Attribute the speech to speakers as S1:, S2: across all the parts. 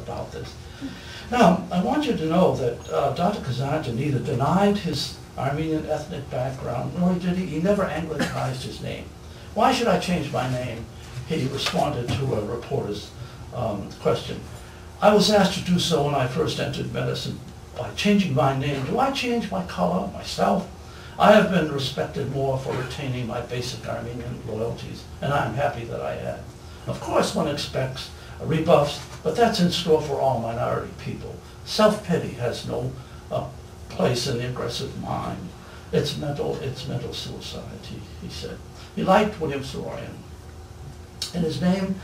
S1: about this. Now, I want you to know that Dr. Kazanjian neither denied his Armenian ethnic background, nor did he never anglicized his name. Why should I change my name? He responded to a reporter's question. I was asked to do so when I first entered medicine. By changing my name, do I change my color, myself? I have been respected more for retaining my basic Armenian loyalties, and I'm happy that I had. Of course, one expects rebuffs, but that's in store for all minority people. Self-pity has no place in the aggressive mind. It's mental suicide, he said. He liked William Saroyan. And his name,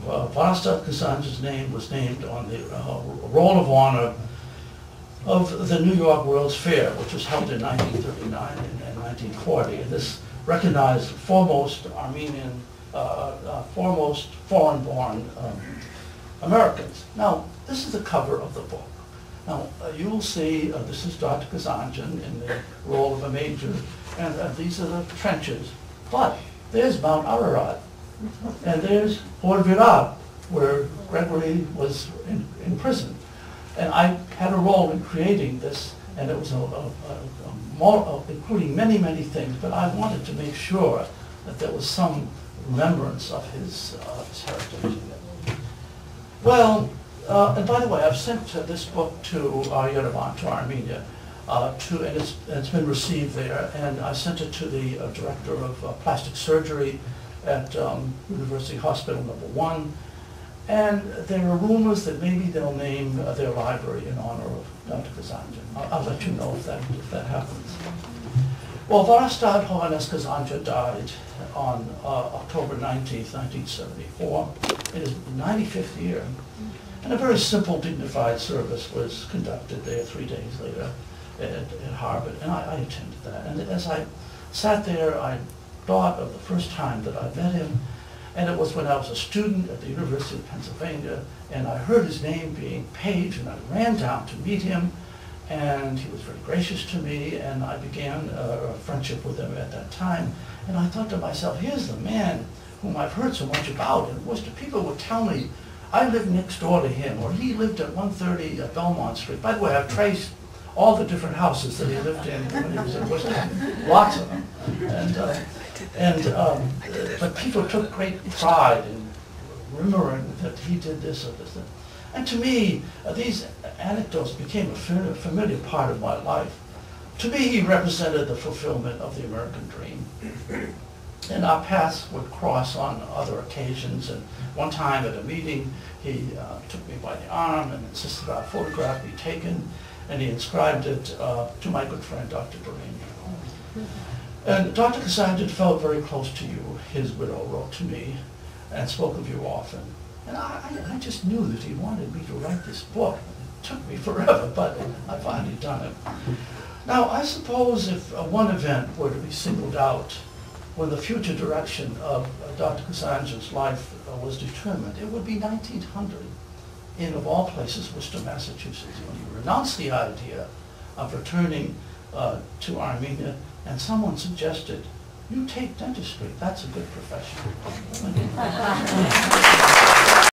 S1: Varaztad Kazanjian's name, was named on the Roll of Honor of the New York World's Fair, which was held in 1939 and 1940. And this recognized foremost Armenian, foremost foreign-born Americans. Now, this is the cover of the book. Now, you will see, this is Dr. Kazanjian in the role of a major, and these are the trenches. But there's Mount Ararat, and there's Horrendous, where Gregory was in prison. And I had a role in creating this, and it was including many, many things, but I wanted to make sure that there was some remembrance of his heritage. Well, and by the way, I've sent this book to Yerevan, to Armenia, and it's been received there, and I sent it to the director of plastic surgery at University Hospital No. 1, and there are rumors that maybe they'll name their library in honor of Dr. Kazanjian. I'll let you know if that happens. Well, Varaztad H. Kazanjian died on October 19th, 1974, in his 95th year. And a very simple, dignified service was conducted there 3 days later at Harvard, and I attended that. And as I sat there, I thought of the first time that I met him, and it was when I was a student at the University of Pennsylvania, and I heard his name being Page, and I ran down to meet him, and he was very gracious to me, and I began a friendship with him at that time. And I thought to myself, here's the man whom I've heard so much about in Worcester. People would tell me, I lived next door to him, or he lived at 130 Belmont Street. By the way, I've traced all the different houses that he lived in when he was in Worcester, lots of them. But people took great pride in remembering that he did this or this. And to me, these anecdotes became a familiar part of my life. To me, he represented the fulfillment of the American dream. And our paths would cross on other occasions. And one time at a meeting, he took me by the arm and insisted our photograph be taken. And he inscribed it to my good friend, Dr. Deranian. And Dr. Kazanjian felt very close to you. His widow wrote to me and spoke of you often. And I just knew that he wanted me to write this book. It took me forever, but I finally done it. Now, I suppose if one event were to be singled out when the future direction of Dr. Kazanjian's life was determined, it would be 1900 in, of all places, Worcester, Massachusetts, when he renounced the idea of returning to Armenia, and someone suggested, you take dentistry, that's a good profession.